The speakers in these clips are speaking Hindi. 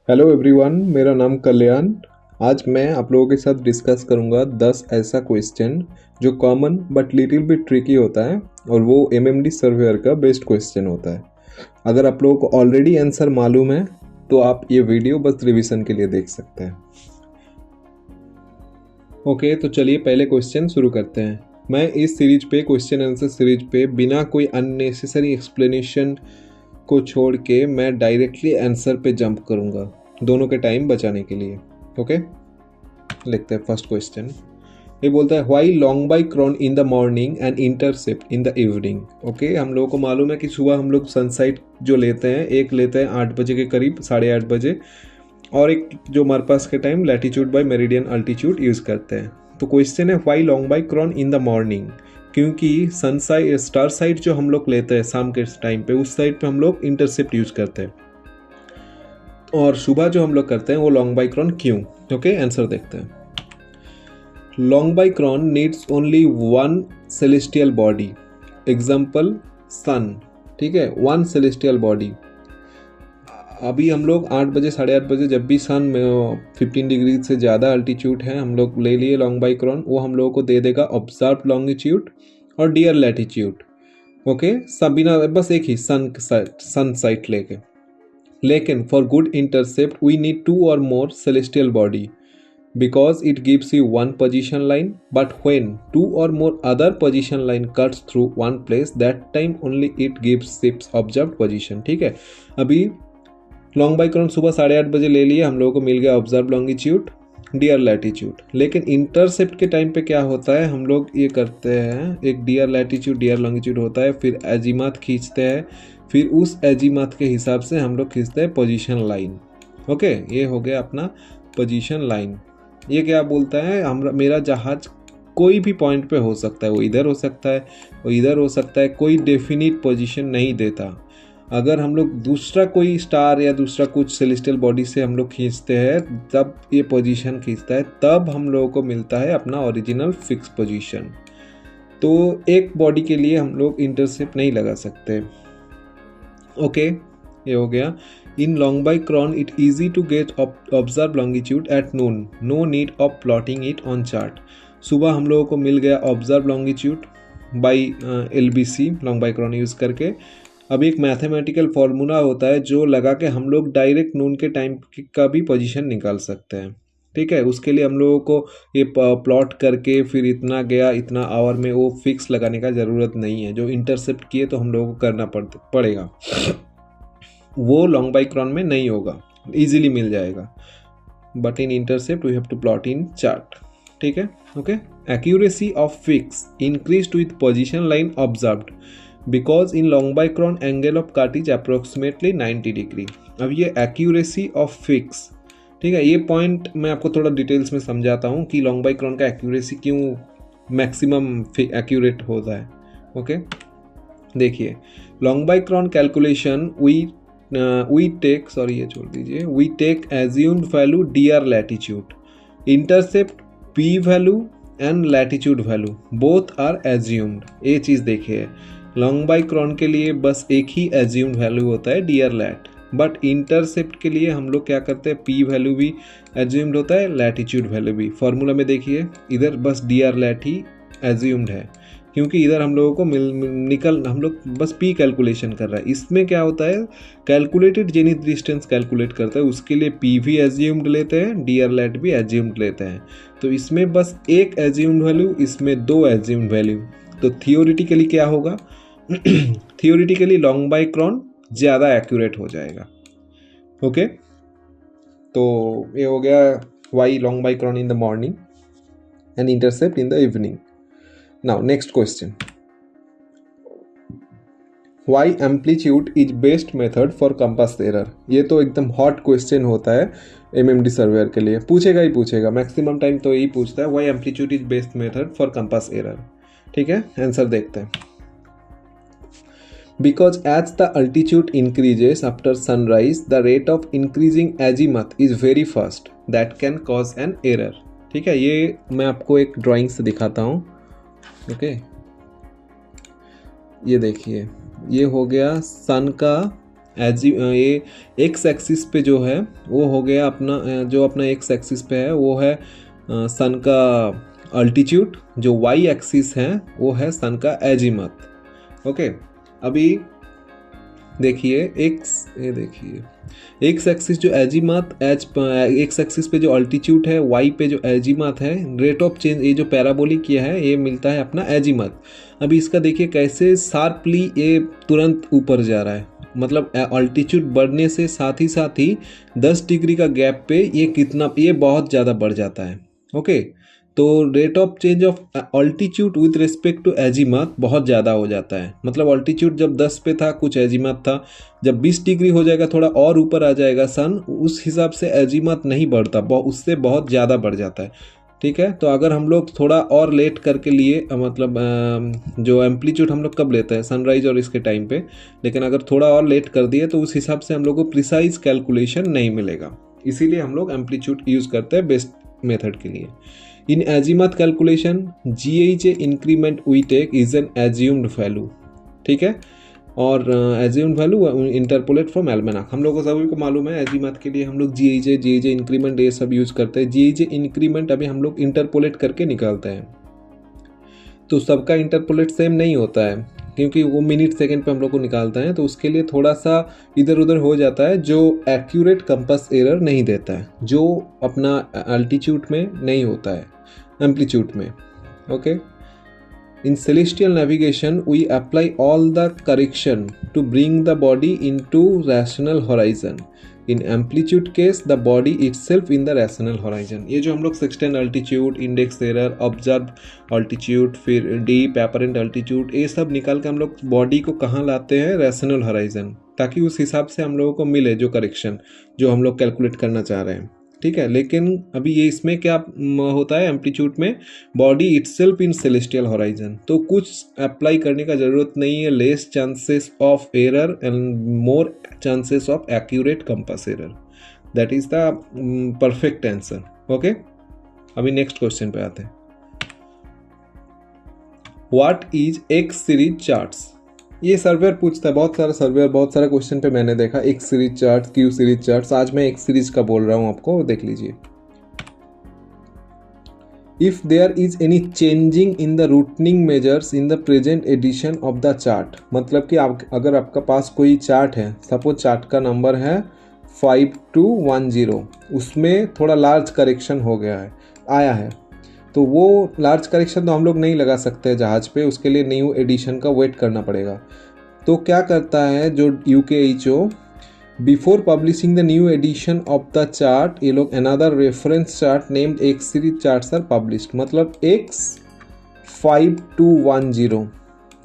हेलो एवरीवन, मेरा नाम कल्याण। आज मैं आप लोगों के साथ डिस्कस करूंगा 10 ऐसा क्वेश्चन जो common but little bit tricky होता है और वो एमएमडी सर्वेयर का बेस्ट क्वेश्चन होता है। अगर आप लोगों को ऑलरेडी आंसर मालूम है तो आप ये वीडियो बस रिवीजन के लिए देख सकते हैं। ओके, तो चलिए पहले क्वेश्चन शुरू करते हैं। मैं इस सीरीज पे, क्वेश्चन आंसर सीरीज पे, बिना कोई अननेसेसरी एक्सप्लेनेशन को छोड़ के मैं डायरेक्टली आंसर पे जंप करूंगा, दोनों के टाइम बचाने के लिए। ओके, लिखते हैं फर्स्ट क्वेश्चन। ये बोलता है why long by chron in the morning and intercept in the evening. Okay, हम लोगों को मालूम है कि सुबह हम लोग सनसाइट जो लेते हैं, एक लेते हैं 8 बजे के करीब, 8:30 बजे, और एक जो हमारे पास के time latitude by meridian altitude use करते हैं। तो क्वेश्चन है why long by chron in the morning, क्योंकि सनसाइड स्टार साइड जो हम लोग लेते हैं शाम के टाइम पे, उस साइड पे हम लोग इंटरसेप्ट यूज़ करते हैं, और सुबह जो हम लोग करते हैं वो लॉन्ग बाई क्रॉन क्यों। ओके, आंसर देखते हैं। Long by chron needs only one celestial body, example sun. ठीक है, वन सेलेस्टियल बॉडी। अभी हम लोग 8 बजे, 8:30 बजे, जब भी सन 15 डिग्री से ज़्यादा अल्टीट्यूड है, हम लोग ले लिए लॉन्ग बाई क्रॉन, वो हम लोगों को दे देगा ऑब्जर्व लॉन्गिट्यूड और डियर लैटिट्यूड। ओके, सब बिना, बस एक ही सन साइट लेके। लेकिन for good intercept we need 2 और more celestial body because it gives you one position line, but when 2 or more other position line cuts through one place, that time only it gives ship's observed position। ठीक है, अभी लॉन्ग बाई क्रॉन सुबह 8:30 बजे ले लिए, हम लोगों को मिल गया ऑब्जर्व लॉन्गिट्यूड, डियर लैटिट्यूड। लेकिन इंटरसेप्ट के टाइम पे क्या होता है, हम लोग ये करते हैं, एक डियर लैटिट्यूड डियर लॉन्गिट्यूड होता है, फिर एजीमाथ खींचते हैं, फिर उस एजीमाथ के हिसाब से हम लोग खींचते हैं पोजीशन लाइन। ओके, ये हो गया अपना पोजीशन लाइन। ये क्या बोलता है, हम मेरा जहाज कोई भी पॉइंट पे हो सकता है, वो इधर हो सकता है, वो इधर हो सकता है, कोई डेफिनिट पोजीशन नहीं देता। अगर हम लोग दूसरा कोई स्टार या दूसरा कुछ सेलेस्टियल बॉडी से हम लोग खींचते हैं, तब ये पोजीशन खींचता है, तब हम लोगों को मिलता है अपना ओरिजिनल फिक्स पोजीशन। तो एक बॉडी के लिए हम लोग इंटरसेप्ट नहीं लगा सकते। ओके, ये हो गया। In long by cron, it easy to get observed longitude at noon. No need of plotting it on chart. सुबह हम लोगों को मिल गया observe longitude by LBC, long by chron use करके। अब एक मैथमेटिकल फार्मूला होता है जो लगा के हम लोग डायरेक्ट नून के टाइम का भी पोजीशन निकाल सकते हैं। ठीक है, उसके लिए हम लोगों को ये प्लॉट करके फिर इतना गया इतना आवर में, वो फिक्स लगाने का ज़रूरत नहीं है। जो इंटरसेप्ट किए तो हम लोगों को करना पड़ेगा, वो लॉन्ग बाई क्रॉन में नहीं होगा, इजीली मिल जाएगा। But in intercept we have to plot in chart. ठीक है, okay. Accuracy of fix increased with position line observed because in long by chron angle of cut is approximately 90 degree. अब ये एक्यूरेसी ऑफ फिक्स, ठीक है, ये पॉइंट मैं आपको थोड़ा डिटेल्स में समझाता हूँ कि लॉन्ग बाई क्रॉन का एक्यूरेसी क्यों मैक्सिमम एक्यूरेट होता है। ओके, देखिए, long by chron calculation we take, sorry ये छोड़ दीजिए, we take assumed value dr latitude, intercept p value and latitude value both are assumed। ये चीज़ देखिए, लॉन्ग बाई क्रॉन के लिए बस एक ही assumed value होता है dr lat, बट इंटरसेप्ट के लिए हम लोग क्या करते हैं, p वैल्यू भी assumed होता है, latitude वैल्यू भी। फॉर्मूला में देखिए, इधर बस dr lat ही assumed है, क्योंकि इधर हम लोगों को हम लोग बस पी कैलकुलेशन कर रहा है। इसमें क्या होता है, कैलकुलेटेड जेनिथ डिस्टेंस कैलकुलेट करता है, उसके लिए पी भी एज्यूम्ड लेते हैं, डियर लेट भी एज्यूम्ड लेते हैं। तो इसमें बस एक एज्यूम्ड वैल्यू, इसमें 2 एज्यूम्ड वैल्यू। तो थियोरिटिकली क्या होगा, थियोरिटिकली लॉन्ग बाई क्रॉन ज़्यादा एक्यूरेट हो जाएगा। ओके, तो ये हो गया why long by chron in the morning and intercept in the evening. Now next question, why amplitude is best method for compass error। ये तो एकदम हॉट क्वेश्चन होता है एमएमडी सर्वेयर के लिए, पूछेगा ही पूछेगा, मैक्सिमम टाइम तो यही पूछता है, why amplitude is best method for compass error। ठीक है, आंसर देखते हैं। Because as the altitude increases after sunrise, the rate of increasing azimuth is very fast, that can cause an error। ठीक है, ये मैं आपको एक ड्राइंग से दिखाता हूँ। ओके, ये देखिए, ये हो गया सन का ये एक्स एक्सिस पे जो है वो हो गया अपना जो अपना एक्स एक्सिस पे है वो है सन का अल्टीट्यूड, जो वाई एक्सिस है वो है सन का एजीमथ। ओके, अभी देखिए ये देखिए एक्स एक्सिस जो एजीमथ एक्स एक्सिस पे जो अल्टीट्यूड है, वाई पे जो एजीमथ है, रेट ऑफ चेंज ये जो पैराबोलिक किया है ये मिलता है अपना एजीमथ। अभी इसका देखिए कैसे शार्पली ये तुरंत ऊपर जा रहा है, मतलब अल्टीट्यूड बढ़ने से साथ ही 10 डिग्री का गैप पे ये बहुत ज़्यादा बढ़ जाता है। ओके, तो rate of change of altitude with respect to azimuth बहुत ज़्यादा हो जाता है। मतलब अल्टीट्यूड जब 10 पे था, कुछ एजीमथ था, जब 20 डिग्री हो जाएगा, थोड़ा और ऊपर आ जाएगा सन, उस हिसाब से एजीमथ नहीं बढ़ता, उससे बहुत ज़्यादा बढ़ जाता है। ठीक है, तो अगर हम लोग थोड़ा और लेट करके लिए मतलब जो एम्पलीट्यूड हम लोग कब लेते हैं, सनराइज और इसके टाइम पे, लेकिन अगर थोड़ा और लेट कर दिए तो उस हिसाब से हम लोग को प्रिसाइज कैलकुलेशन नहीं मिलेगा। इसीलिए हम लोग एम्पलीट्यूड यूज़ करते हैं बेस्ट मेथड के लिए। In azimuth calculation, GHA increment we take is an assumed value, ठीक है, और assumed value interpolate from almanac। हम लोग को सभी को मालूम है azimuth के लिए हम लोग GHA इंक्रीमेंट ये सब यूज़ करते हैं। GHA इंक्रीमेंट अभी हम लोग इंटरपोलेट करके निकालते हैं, तो सबका इंटरपोलेट सेम नहीं होता है क्योंकि वो मिनट सेकंड पे हम लोग को निकालता है, तो उसके लिए थोड़ा सा इधर उधर हो जाता है, जो एक्यूरेट कंपास एरर नहीं देता है, जो अपना अल्टीट्यूड में नहीं होता है, एम्पलीट्यूड में। Okay, in celestial navigation we apply all the correction to bring the body into rational horizon. In amplitude case the body itself in the rational horizon. ये जो हम लोग 16 altitude, index error, observe altitude, फिर डीप एपरेंट अल्टीट्यूड, ये सब निकाल के हम लोग बॉडी को कहाँ लाते हैं, रैशनल हॉराइजन, ताकि उस हिसाब से हम लोगों को मिले जो करेक्शन जो हम लोग कैलकुलेट करना चाह रहे हैं। ठीक है, लेकिन अभी ये इसमें क्या होता है, एम्पलीट्यूड में बॉडी इटसेल्फ इन सेलेस्टियल हॉराइजन, तो कुछ अप्लाई करने का ज़रूरत नहीं है, less chances of error and more chances of accurate compass error, that is the perfect answer. Okay, अभी नेक्स्ट क्वेश्चन पे आते हैं। What is x series charts? ये सर्वेयर पूछता है, बहुत सारा क्वेश्चन पे मैंने देखा x series charts, Q series charts. आज मैं एक्स सीरीज का बोल रहा हूँ आपको, देख लीजिए। If there is any changing in the routing measures in the present edition of the chart, मतलब कि अगर आपका पास कोई चार्ट है, सपोज चार्ट का नंबर है 5210, उसमें थोड़ा लार्ज करेक्शन हो गया है, आया है, तो वो लार्ज करेक्शन तो हम लोग नहीं लगा सकते जहाज पे, उसके लिए न्यू एडिशन का वेट करना पड़ेगा। तो क्या करता है जो UKHO, before publishing the new edition of the chart, ये लोग another reference chart named X series charts are published, मतलब X5210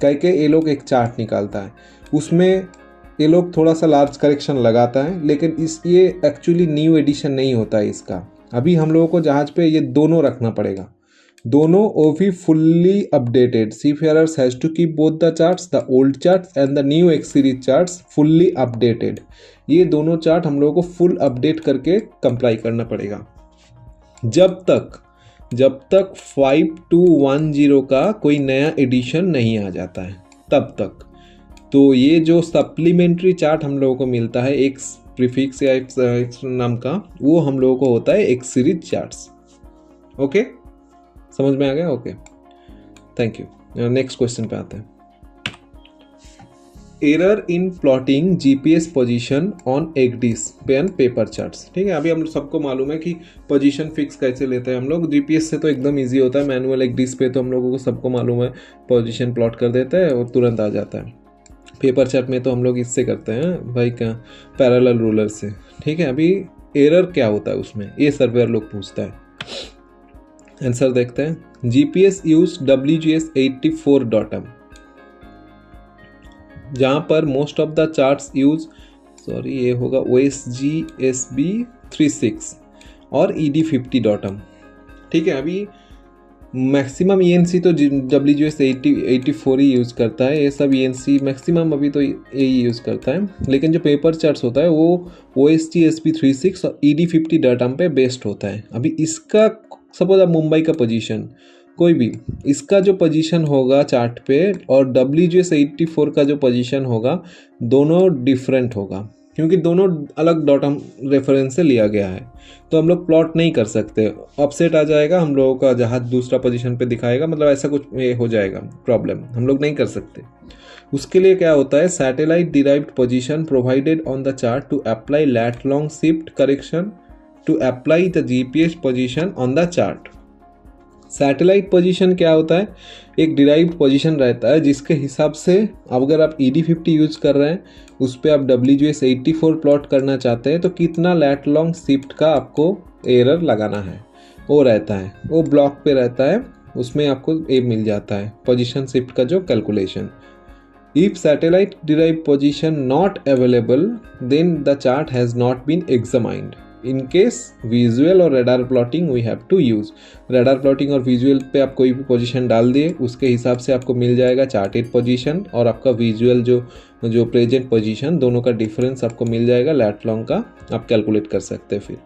कह के ये लोग एक चार्ट निकालता है, उसमें ये लोग थोड़ा सा लार्ज करेक्शन लगाता है, लेकिन ये एक्चुअली न्यू एडिशन नहीं होता है इसका। अभी हम लोगों को जहाज पे ये दोनों रखना पड़ेगा, दोनों वो भी fully updated. Seafarers has to keep both the charts, the old charts and the new X series charts fully updated. ये दोनों चार्ट हम लोगों को फुल अपडेट करके कंप्लाई करना पड़ेगा जब तक 5210 का कोई नया एडिशन नहीं आ जाता है, तब तक। तो ये जो सप्लीमेंट्री चार्ट हम लोगों को मिलता है एक्स प्रीफिक्स या एक्स नाम का, वो हम लोगों को होता है एक्स सीरीज चार्ट्स। ओके, समझ में आ गया? Okay, thank you. Next question पे आते हैं। Error in plotting GPS position on ECDIS pen paper charts. ठीक है, अभी हम सबको मालूम है कि पोजीशन फिक्स कैसे लेते हैं हम लोग। GPS से तो एकदम इजी होता है, मैनुअल एगडीस पे तो हम लोगों को सबको मालूम है, पोजीशन प्लॉट कर देता है और तुरंत आ जाता है। पेपर चार्ट में तो हम लोग इससे करते हैं भाई, क्या, पैरेलल रूलर से। ठीक है, अभी एरर क्या होता है उसमें, ये सर्वेयर लोग पूछता है। आंसर देखते हैं। GPS यूज WGS84.m, जहाँ पर most of the charts use, ये होगा OSGSB36 और ED50.m। ठीक है, अभी मैक्सिमम ENC तो WGS84 ही यूज़ करता है, ये सब ENC मैक्सिमम अभी तो यही यूज़ करता है, लेकिन जो पेपर चार्ट्स होता है वो OSGSB36 और ED50.m पे बेस्ड होता है। अभी इसका सपोज आप मुंबई का पोजीशन, कोई भी इसका जो पोजीशन होगा चार्ट पे और WGS84 का जो पोजीशन होगा दोनों डिफरेंट होगा, क्योंकि दोनों अलग डॉट हम रेफरेंस से लिया गया है, तो हम लोग प्लॉट नहीं कर सकते। अपसेट आ जाएगा हम लोगों का, जहाज दूसरा पोजीशन पे दिखाएगा, मतलब ऐसा कुछ ये हो जाएगा प्रॉब्लम, हम लोग नहीं कर सकते। उसके लिए क्या होता है, satellite derived position provided on the chart to apply lat long shift correction to apply the GPS position on the chart. Satellite position क्या होता है, एक डिराइव्ड पोजीशन रहता है जिसके हिसाब से अगर आप ED50 यूज़ कर रहे हैं उस पर आप WGS84 प्लॉट करना चाहते हैं तो कितना लैट लॉन्ग शिफ्ट का आपको एरर लगाना है वो रहता है, वो ब्लॉक पे रहता है, उसमें आपको ये मिल जाता है पोजीशन शिफ्ट का जो calculation. If satellite derived position not available, then the chart has not been examined. In case visual और radar plotting we have to use. radar plotting और visual पे आप कोई भी पोजीशन डाल दिए उसके हिसाब से आपको मिल जाएगा चार्टेड पोजीशन और आपका विजुअल जो प्रेजेंट पोजीशन, दोनों का डिफरेंस आपको मिल जाएगा लैट लॉन्ग का, आप कैलकुलेट कर सकते हैं। फिर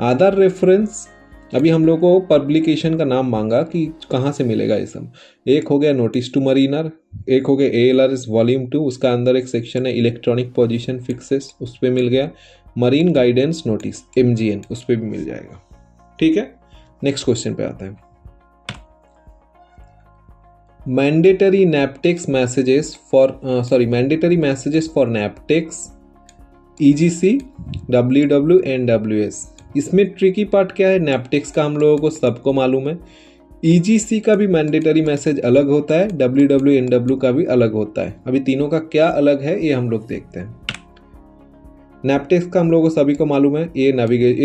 आधार रेफरेंस, अभी हम लोग को पब्लिकेशन का नाम मांगा कि कहाँ से मिलेगा ये सब। एक हो गया नोटिस टू मरीनर, एक हो गया ALRS वॉल्यूम 2, उसका अंदर एक सेक्शन है इलेक्ट्रॉनिक पोजीशन फिक्सेस, उस पर मिल गया। मरीन गाइडेंस नोटिस MGN, उस पर भी मिल जाएगा। ठीक है, नेक्स्ट क्वेश्चन पे आते हैं। Mandatory messages for NAVTEX EGC WW and WS। इसमें ट्रिकी पार्ट क्या है, नैपटेक्स का हम लोगों को सबको मालूम है, EGC का भी मैंडेटरी मैसेज अलग होता है, WW NW का भी अलग होता है। अभी तीनों का क्या अलग है ये हम लोग देखते हैं। नैपटेक्स का हम लोगों को सभी को मालूम है, ये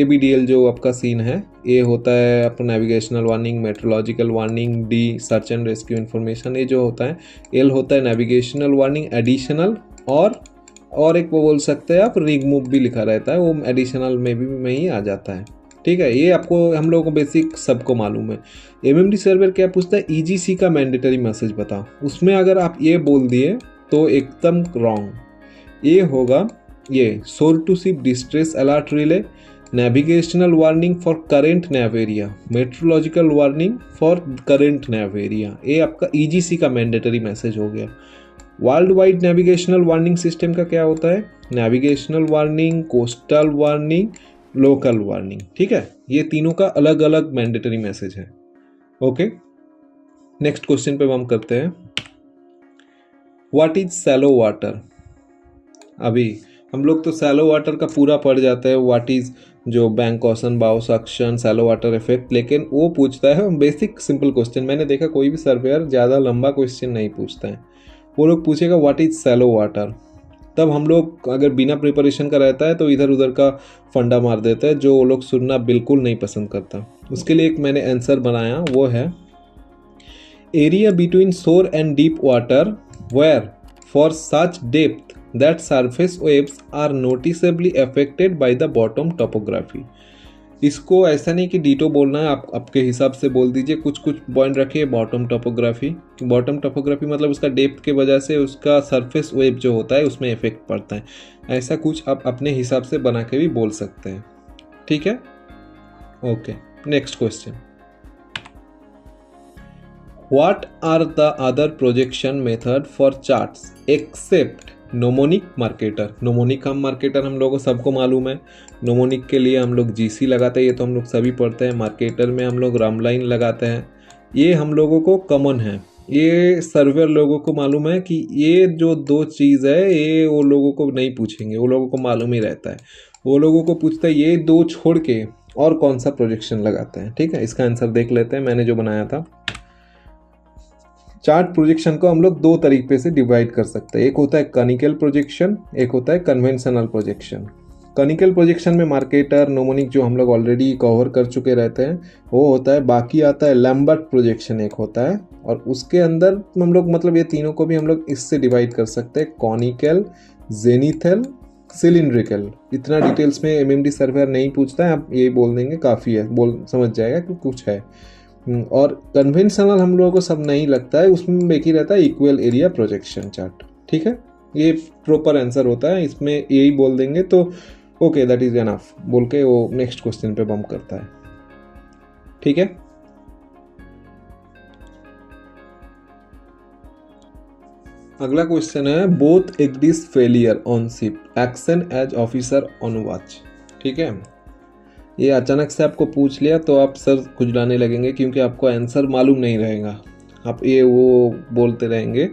ABDL जो आपका सीन है, ये होता है आपका navigational warning, meteorological warning, D search and rescue information, ये जो होता है। L होता है नेविगेशनल वार्निंग एडिशनल, और एक वो बोल सकते हैं आप रिग मूव भी लिखा रहता है, वो एडिशनल में ही आ जाता है। ठीक है, ये आपको हम लोगों को बेसिक सबको मालूम है। MMD सर्वर क्या पूछता है, EGC का मैंडेटरी मैसेज बताओ, उसमें अगर आप ये बोल दिए तो एकदम रॉन्ग। ये होगा ये shore to ship distress alert relay, navigational warning for current nav area, meteorological warning for current nav area, ये आपका EGC का मैंडेटरी मैसेज हो गया। World wide navigational warning system का क्या होता है, navigational warning, coastal warning, local warning. ठीक है, ये तीनों का अलग अलग मैंडेटरी मैसेज है। ओके, नेक्स्ट क्वेश्चन पे हम करते हैं, व्हाट इज सैलो वाटर। अभी हम लोग तो सैलो वाटर का पूरा पढ़ जाता है, व्हाट इज जो बैंक ऑसन, बाउ सक्शन, सैलो वाटर इफेक्ट, लेकिन वो पूछता है बेसिक सिंपल क्वेश्चन। मैंने देखा कोई भी सर्वेयर ज़्यादा लंबा क्वेश्चन नहीं पूछता है, वो लोग पूछेगा व्हाट इज सैलो वाटर। तब हम लोग अगर बिना प्रिपरेशन का रहता है तो इधर उधर का फंडा मार देता है, जो वो लोग सुनना बिल्कुल नहीं पसंद करता। उसके लिए एक मैंने आंसर बनाया, वो है area between shore and deep water where for such depth that surface waves are noticeably affected by the bottom topography. इसको ऐसा नहीं कि डीटो बोलना है, आप आपके हिसाब से बोल दीजिए, कुछ कुछ पॉइंट रखिए। बॉटम टोपोग्राफी मतलब उसका डेप्थ के वजह से उसका सरफेस वेव जो होता है उसमें इफेक्ट पड़ता है, ऐसा कुछ आप अपने हिसाब से बना के भी बोल सकते हैं। ठीक है, okay, next question, what are the other projection method for charts except gnomonic Mercator. Gnomonic Mercator हम लोगों को सबको मालूम है, नोमोनिक के लिए हम लोग GC लगाते हैं, ये तो हम लोग सभी पढ़ते हैं। मार्केटर में हम लोग रामलाइन लगाते हैं, ये हम लोगों को कॉमन है। ये सर्वेयर लोगों को मालूम है कि ये जो दो चीज़ है ये वो लोगों को नहीं पूछेंगे, वो लोगों को मालूम ही रहता है। वो लोगों को पूछता है ये दो छोड़ के और कौन सा प्रोजेक्शन लगाते हैं। ठीक है, इसका आंसर देख लेते हैं, मैंने जो बनाया था। चार्ट प्रोजेक्शन को हम लोग दो तरीके से डिवाइड कर सकते हैं, एक होता है कनिकल प्रोजेक्शन, एक होता है कन्वेंशनल प्रोजेक्शन। कनिकल प्रोजेक्शन में मार्केटर, नोमोनिक जो हम लोग ऑलरेडी कवर कर चुके रहते हैं वो होता है। बाकी आता है लैम्बर्ट प्रोजेक्शन एक होता है, और उसके अंदर हम लोग मतलब ये तीनों को भी हम लोग इससे डिवाइड कर सकते हैं, कॉनिकल, जेनिथल, सिलिंड्रिकल। इतना डिटेल्स में MMD सर्वेयर नहीं पूछता है, आप ये बोल देंगे काफ़ी है, बोल समझ जाएगा कि कुछ है। और कन्वेंशनल हम लोगों को सब नहीं लगता है, उसमें एक ही रहता है इक्वल एरिया प्रोजेक्शन चार्ट। ठीक है, ये प्रॉपर आंसर होता है, इसमें यही बोल देंगे तो ओके दैट इज एनफ बोल के वो नेक्स्ट क्वेश्चन पे बम करता है। ठीक है, अगला क्वेश्चन है बोथ एग्रीज failure on ship action as officer on watch. ठीक है, ये अचानक से आपको पूछ लिया तो आप सर खुजलाने लगेंगे क्योंकि आपको आंसर मालूम नहीं रहेगा, आप ये वो बोलते रहेंगे।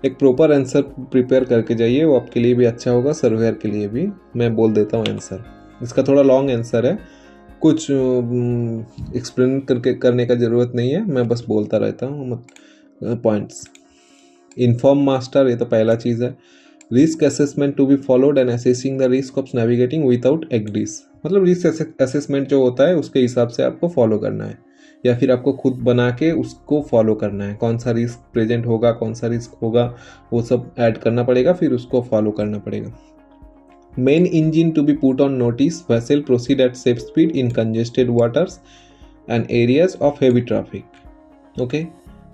एक प्रॉपर आंसर प्रिपेयर करके जाइए, वो आपके लिए भी अच्छा होगा, सर्वेयर के लिए भी। मैं बोल देता हूँ आंसर, इसका थोड़ा लॉन्ग आंसर है, कुछ एक्सप्लेन करने का ज़रूरत नहीं है, मैं बस बोलता रहता हूँ पॉइंट्स। इन्फॉर्म मास्टर, ये तो पहला चीज़ है। Risk assessment to be followed and assessing the risk of navigating without एग्रीज, मतलब रिस्क असेसमेंट जो होता है उसके हिसाब से आपको फॉलो करना है, या फिर आपको खुद बना के उसको फॉलो करना है। कौन सा रिस्क प्रेजेंट होगा, कौन सा रिस्क होगा, वो सब ऐड करना पड़ेगा, फिर उसको फॉलो करना पड़ेगा। Main engine to be put on notice, vessel proceed at safe speed in congested waters and areas of heavy traffic. Okay,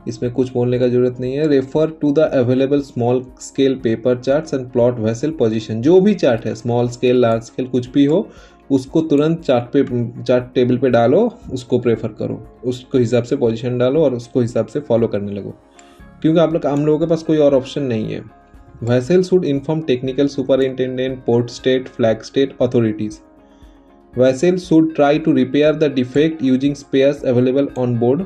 इसमें कुछ बोलने का जरूरत नहीं है। Refer to the available small scale paper charts and plot vessel position, जो भी चार्ट है स्मॉल स्केल लार्ज स्केल कुछ भी हो, उसको तुरंत चार्ट टेबल पे डालो, उसको प्रेफर करो, उसको हिसाब से पोजीशन डालो और उसको हिसाब से फॉलो करने लगो, क्योंकि हम लोगों के पास कोई और ऑप्शन नहीं है। Vessel should inform technical superintendent, port state, flag state authorities. Vessel should try to repair the defect using spares available on board,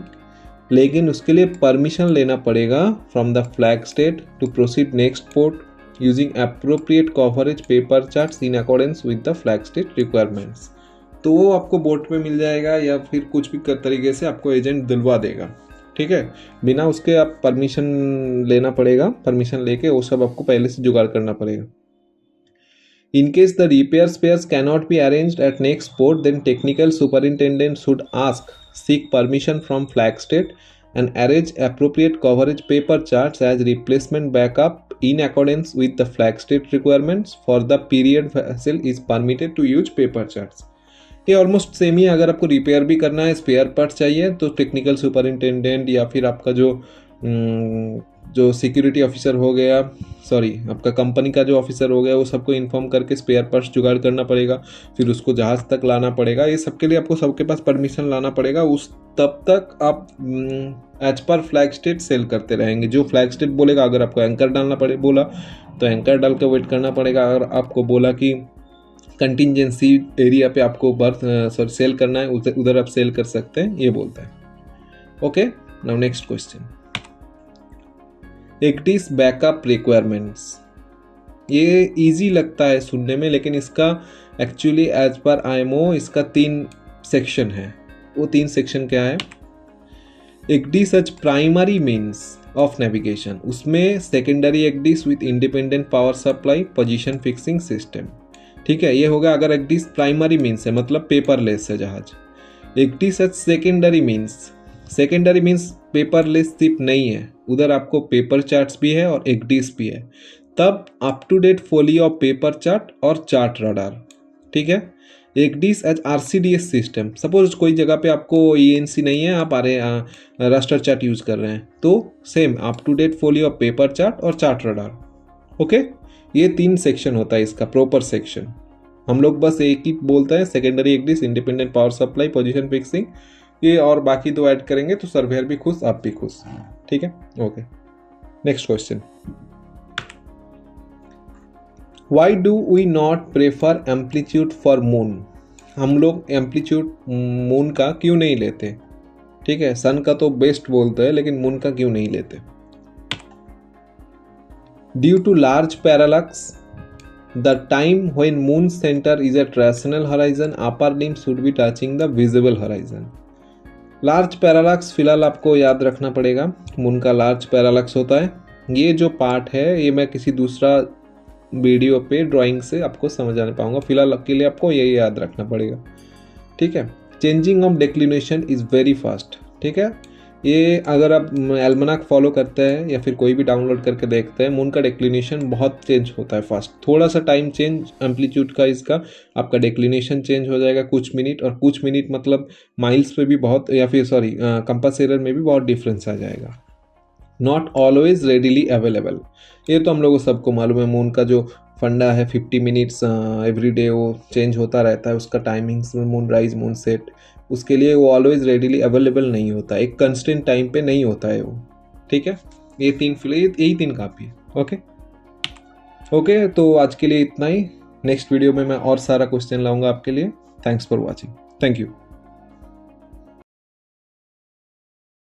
लेकिन उसके लिए परमिशन लेना पड़ेगा from the flag state to proceed next port using appropriate coverage paper charts in accordance with the flag state requirements. तो वो आपको बोट पे मिल जाएगा या फिर कुछ भी तरीके से आपको एजेंट दिलवा देगा। ठीक है, बिना उसके आप परमिशन लेना पड़ेगा, परमिशन लेके वो सब आपको पहले से जुगाड़ करना पड़ेगा। In case the repair spares cannot be arranged at next port, then technical superintendent should seek permission from flag state and arrange appropriate coverage paper charts as replacement backup in accordance with the flag state requirements for the period vessel is permitted to use paper charts। ये ऑलमोस्ट सेम ही। अगर आपको रिपेयर भी करना है, स्पेयर पार्ट्स चाहिए, तो टेक्निकल सुपरिंटेंडेंट या फिर आपका जो सिक्योरिटी ऑफिसर हो गया, सॉरी आपका कंपनी का जो ऑफिसर हो गया, वो सबको इन्फॉर्म करके स्पेयर पार्ट्स जुगाड़ करना पड़ेगा, फिर उसको जहाज़ तक लाना पड़ेगा। ये सबके लिए आपको सबके पास परमिशन लाना पड़ेगा। तब तक आप as per flag state sale करते रहेंगे। जो फ्लैग स्टेट बोलेगा, अगर आपको एंकर डालना बोला तो एंकर डाल के वेट करना पड़ेगा। अगर आपको बोला कि कंटिजेंसी एरिया पे आपको सेल करना है, उधर आप सेल कर सकते हैं, ये बोलता है। Okay, now next question, ECDIS backup requirements. ये इजी लगता है सुनने में, लेकिन इसका एक्चुअली एज पर IMO इसका 3 सेक्शन है। वो 3 सेक्शन क्या है? ECDIS as primary means of navigation, उसमें secondary ECDIS with independent power supply, position fixing system. ठीक है, ये होगा अगर एक्टिस प्राइमरी मीन्स है, मतलब पेपरलेस है जहाज। ECDIS as secondary means paperless ship नहीं है, उधर आपको पेपर चार्ट्स भी है और एक्टिस भी है, तब up to date folio of paper chart और चार्ट रडार। ठीक है, ECDIS as RCDS system, suppose कोई जगह पे आपको ENC नहीं है, आप रास्टर चार्ट यूज कर रहे हैं, तो same up to date folio of paper chart और चार्ट रडार। ओके, ये 3 सेक्शन होता है इसका प्रॉपर सेक्शन। हम लोग बस एक ही बोलते हैं, secondary ECDIS, independent power supply, position fixing, ये और बाकी 2 ऐड करेंगे तो सर्वेयर भी खुश, आप भी खुश। ठीक है, okay, next question, why do we not prefer amplitude for moon? हम लोग एम्पलीट्यूड मून का क्यों नहीं लेते? ठीक है, सन का तो बेस्ट बोलते हैं, लेकिन मून का क्यों नहीं लेते? Due to large parallax, the time when moon centre is at rational horizon, upper limb should be touching the visible horizon. Large parallax फिलहाल आपको याद रखना पड़ेगा, मून का लार्ज पैरालक्स होता है। ये जो पार्ट है, ये मैं किसी दूसरा वीडियो पे ड्राइंग से आपको समझ आने पाऊंगा, फिलहाल के लिए आपको ये याद रखना पड़ेगा। ठीक है, changing of declination is very fast. ठीक है, ये अगर आप एल्मनाक फॉलो करते हैं या फिर कोई भी डाउनलोड करके देखते हैं, मून का डिक्लिनेशन बहुत चेंज होता है फास्ट। थोड़ा सा टाइम चेंज एम्पलीट्यूड का, इसका आपका डिक्लिनेशन चेंज हो जाएगा कुछ मिनट, और कुछ मिनट मतलब माइल्स पे भी बहुत, या फिर सॉरी कंपास एरर में भी बहुत डिफरेंस आ जाएगा। नॉट ऑलवेज रेडिली अवेलेबल, ये तो हम लोगों को सबको मालूम है। मून का जो फंडा है 50 मिनट्स एवरी डे वो चेंज होता रहता है, उसका timings, moon rise moon set, उसके लिए वो ऑलवेज रेडिली अवेलेबल नहीं होता, एक कंस्टेंट टाइम पे नहीं होता है वो। ठीक है, ये 3 यही 3 काफ़ी है। ओके ओके, तो आज के लिए इतना ही। नेक्स्ट वीडियो में मैं और सारा क्वेश्चन लाऊंगा आपके लिए। Thanks for watching. Thank you.